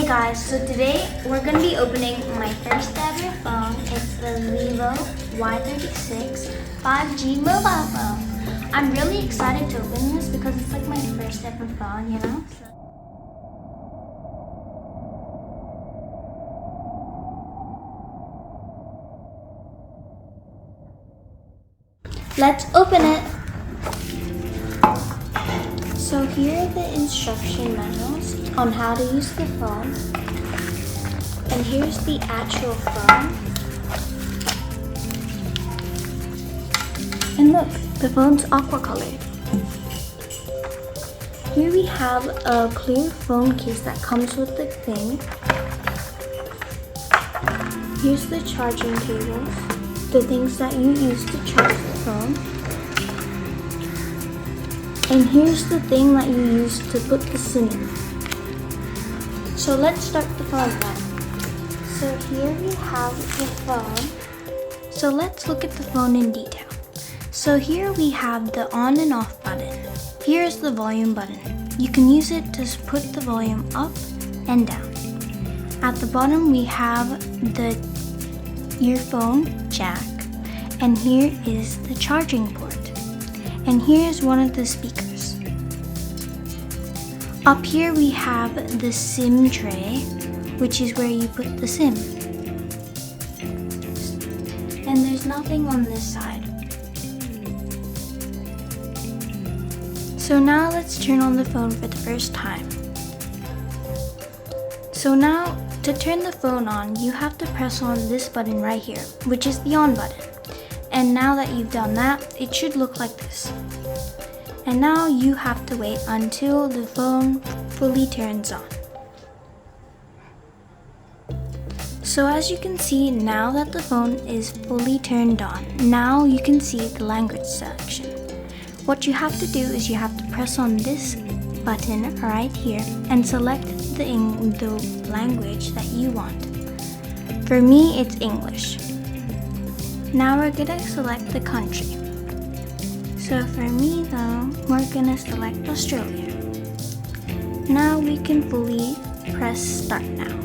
guys, so today we're going to be opening my first ever phone. It's the Vivo Y36 5G mobile phone. I'm really excited to open this because it's like my first ever phone, you know? Let's open it. So here are the instruction manuals on how to use the phone. And here's the actual phone. And look, the phone's aqua colored. Here we have a clear phone case that comes with the thing. Here's the charging cables, the things that you use to charge the phone. And here's the thing that you use to put the SIM in. So let's start the phone now. So here we have the phone. So let's look at the phone in detail. So here we have the on and off button. Here's the volume button. You can use it to put the volume up and down. At the bottom we have the earphone jack. And here is the charging port. And here's one of the speakers. Up here we have the SIM tray, which is where you put the SIM. And there's nothing on this side. So now let's turn on the phone for the first time. So now to turn the phone on, you have to press on this button right here, which is the on button. And now that you've done that, it should look like this. And now you have to wait until the phone fully turns on. So as you can see, now that the phone is fully turned on, now you can see the language selection. What you have to do is you have to press on this button right here and select the language that you want. For me, it's English. Now we're gonna select the country. So for me though, we're gonna select Australia. Now we can fully press start now.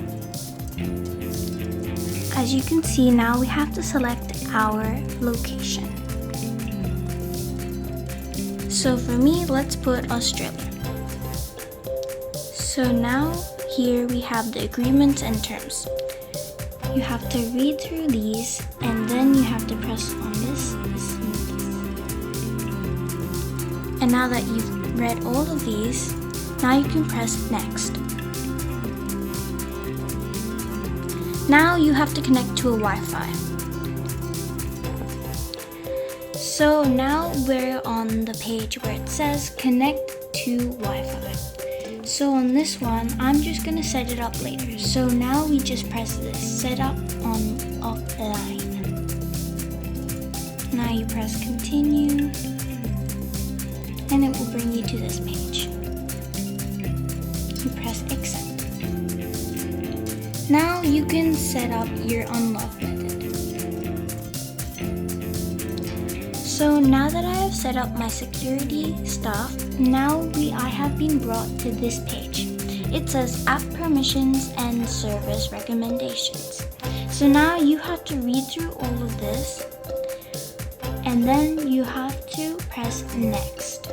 As you can see, now we have to select our location. So for me, let's put Australia. So now here we have the agreements and terms. You have to read through these and then you have to press on this. And now that you've read all of these, now you can press next. Now you have to connect to a Wi-Fi. So now we're on the page where it says connect to Wi-Fi. So on this one, I'm just gonna set it up later. So now we just press this, set up on offline. Now you press continue, and it will bring you to this page. You press accept. Now you can set up your unlock method. So now that I have set up my security stuff, now I have been brought to this page. It says app permissions and service recommendations. So now you have to read through all of this and then you have to press next.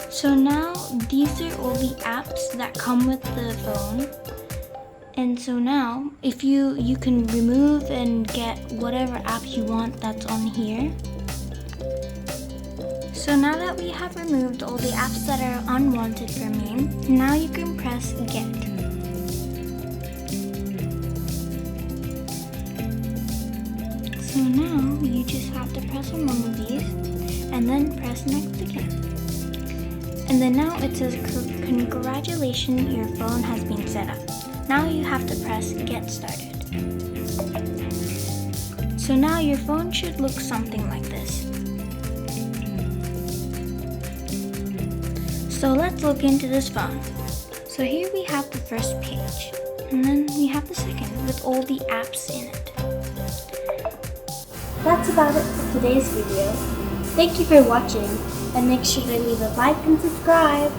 So now these are all the apps that come with the phone. And so now, if you can remove and get whatever app you want that's on here. So now that we have removed all the apps that are unwanted for me, now you can press get. So now you just have to press on one of these and then press next again. And then now it says congratulations, your phone has been set up. Now you have to press get started. So now your phone should look something like this. So let's look into this phone. So here we have the first page, and then we have the second with all the apps in it. That's about it for today's video. Thank you for watching, and make sure to leave a like and subscribe.